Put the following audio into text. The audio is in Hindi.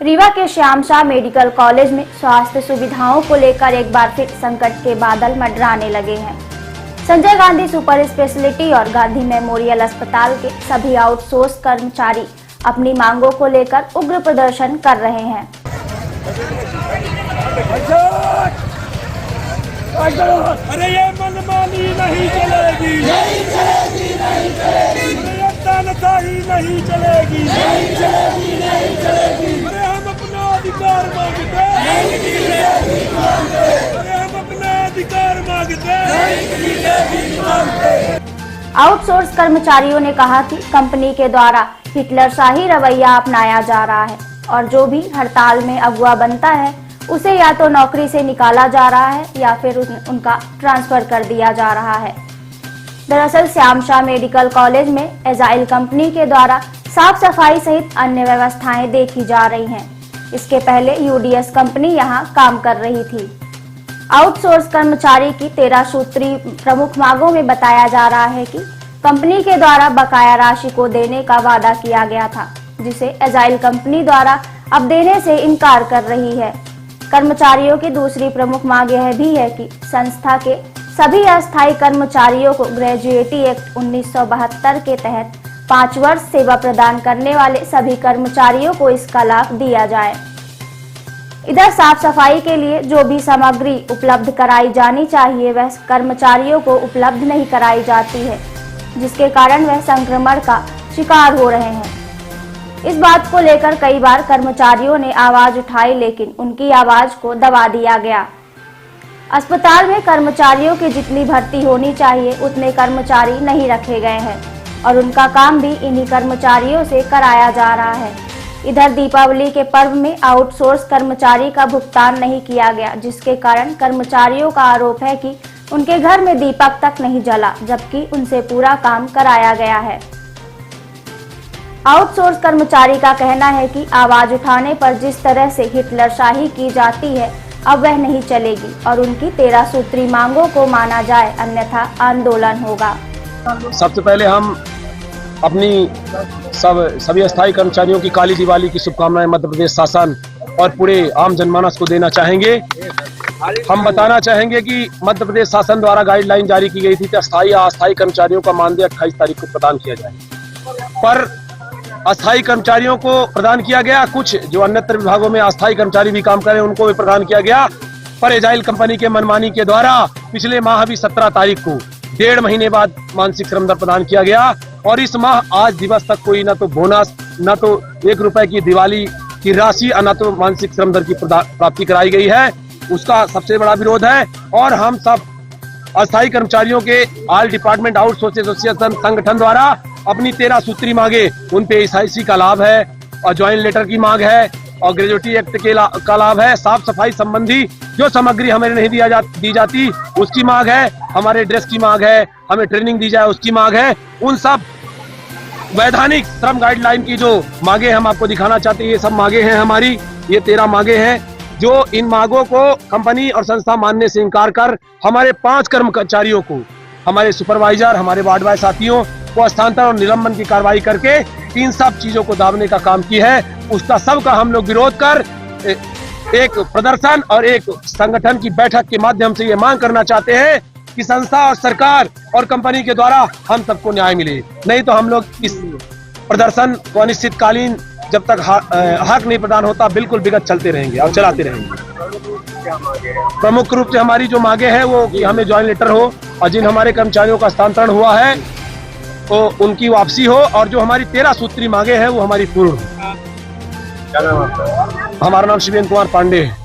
रीवा के श्याम शाह मेडिकल कॉलेज में स्वास्थ्य सुविधाओं को लेकर एक बार फिर संकट के बादल मंडराने लगे हैं। संजय गांधी सुपर स्पेशलिटी और गांधी मेमोरियल अस्पताल के सभी आउटसोर्स कर्मचारी अपनी मांगों को लेकर उग्र प्रदर्शन कर रहे हैं। अरे ये मनमानी नहीं चलेगी, नहीं चलेगी, नहीं चलेगी। अरे तानाशाही नहीं चलेगी, नहीं चलेगी, नहीं चलेगी। अरे हम अपना अधिकार मांगते, नहीं मिलेगी मांगते। अरे हम अपना अधिकार मांगते, नहीं मिलेगी मांगते। आउटसोर्स कर्मचारियों ने कहा कि कंपनी के द्वारा हिटलरशाही रवैया अपनाया जा रहा है और जो भी हड़ताल में अगुआ बनता है उसे या तो नौकरी से निकाला जा रहा है या फिर उनका ट्रांसफर कर दिया जा रहा है। दरअसल श्याम शाह मेडिकल कॉलेज में एजाइल कंपनी के द्वारा साफ सफाई सहित अन्य व्यवस्थाएं देखी जा रही हैं। इसके पहले यूडीएस कंपनी यहां काम कर रही थी। आउटसोर्स कर्मचारी की 13 सूत्री प्रमुख मांगों में बताया जा रहा है कि कंपनी के द्वारा बकाया राशि को देने का वादा किया गया था, जिसे एजाइल कंपनी द्वारा अब देने से इनकार कर रही है। कर्मचारियों की दूसरी प्रमुख मांग यह भी है कि संस्था के सभी अस्थायी कर्मचारियों को ग्रेजुएटी एक्ट 1972 के तहत 5 वर्ष सेवा प्रदान करने वाले सभी कर्मचारियों को इसका लाभ दिया जाए। इधर साफ सफाई के लिए जो भी सामग्री उपलब्ध कराई जानी चाहिए वह कर्मचारियों को उपलब्ध नहीं कराई जाती है, जिसके कारण वह संक्रमण का शिकार हो रहे हैं। इस बात को लेकर कई बार कर्मचारियों ने आवाज उठाई, लेकिन उनकी आवाज को दबा दिया गया। अस्पताल में कर्मचारियों की जितनी भर्ती होनी चाहिए उतने कर्मचारी नहीं रखे गए हैं और उनका काम भी इन्हीं कर्मचारियों से कराया जा रहा है। इधर दीपावली के पर्व में आउटसोर्स कर्मचारी का भुगतान नहीं किया गया, जिसके कारण कर्मचारियों का आरोप है कि उनके घर में दीपक तक नहीं जला, जबकि उनसे पूरा काम कराया गया है। आउटसोर्स कर्मचारी का कहना है कि आवाज उठाने पर जिस तरह से हिटलरशाही की जाती है अब वह नहीं चलेगी और उनकी 13 सूत्री मांगों को माना जाए, अन्यथा आंदोलन होगा। सबसे पहले हम अपनी सभी अस्थायी कर्मचारियों की काली दिवाली की शुभकामनाएं मध्य प्रदेश शासन और पूरे आम जनमानस को देना चाहेंगे। हम बताना चाहेंगे कि मध्य प्रदेश शासन द्वारा गाइडलाइन जारी की गई थी कि अस्थायी कर्मचारियों का मानदेय 28 तारीख को प्रदान किया जाए, पर अस्थायी कर्मचारियों को प्रदान किया गया। कुछ जो अन्यत्र विभागों में अस्थायी कर्मचारी भी काम करें उनको भी प्रदान किया गया, पर एजाइल कंपनी के मनमानी के द्वारा पिछले माह भी 17 तारीख को 1.5 महीने बाद मानसिक श्रम दर प्रदान किया गया और इस माह आज दिवस तक कोई न तो बोनस, न तो 1 रुपए की दिवाली की राशि, न तो मानसिक श्रम दर की प्राप्ति कराई गई है। उसका सबसे बड़ा विरोध है और हम सब अस्थायी कर्मचारियों के ऑल डिपार्टमेंट आउटसोर्स एसोसिएशन संगठन द्वारा अपनी 13 सूत्री मांगे, उन पे एसआईसी का लाभ है और ज्वाइंट लेटर की मांग है और ग्रेजुएटी एक्ट का लाभ है। साफ सफाई संबंधी जो सामग्री हमें नहीं दी जाती उसकी मांग है, हमारे ड्रेस की मांग है, हमें ट्रेनिंग दी जाए उसकी मांग है। उन सब वैधानिक श्रम गाइडलाइन की जो मांगे हम आपको दिखाना चाहते हैं, ये सब मांगे हैं हमारी। ये 13 मांगे हैं जो इन मांगों को कंपनी और संस्था मानने से इनकार कर हमारे 5 कर्मचारियों को, हमारे सुपरवाइजर, हमारे वार्ड बॉय साथियों को स्थानांतरण और निलंबन की कार्रवाई करके इन सब चीजों को दाबने का काम की है। उसका सबका हम लोग विरोध कर एक प्रदर्शन और एक संगठन की बैठक के माध्यम से ये मांग करना चाहते हैं कि संस्था और सरकार और कंपनी के द्वारा हम सबको न्याय मिले। नहीं तो हम लोग इस प्रदर्शन को अनिश्चितकालीन जब तक हक नहीं प्रदान होता बिल्कुल विगत चलते रहेंगे और चलाते रहेंगे। प्रमुख रूप से हमारी जो मांगे हैं वो कि हमें ज्वाइंट लेटर हो और जिन हमारे कर्मचारियों का स्थानांतरण हुआ है तो उनकी वापसी हो और जो हमारी 13 सूत्री मांगे हैं वो हमारी पूर्ण हो। हमारा नाम शिवेंद्र कुमार पांडे है।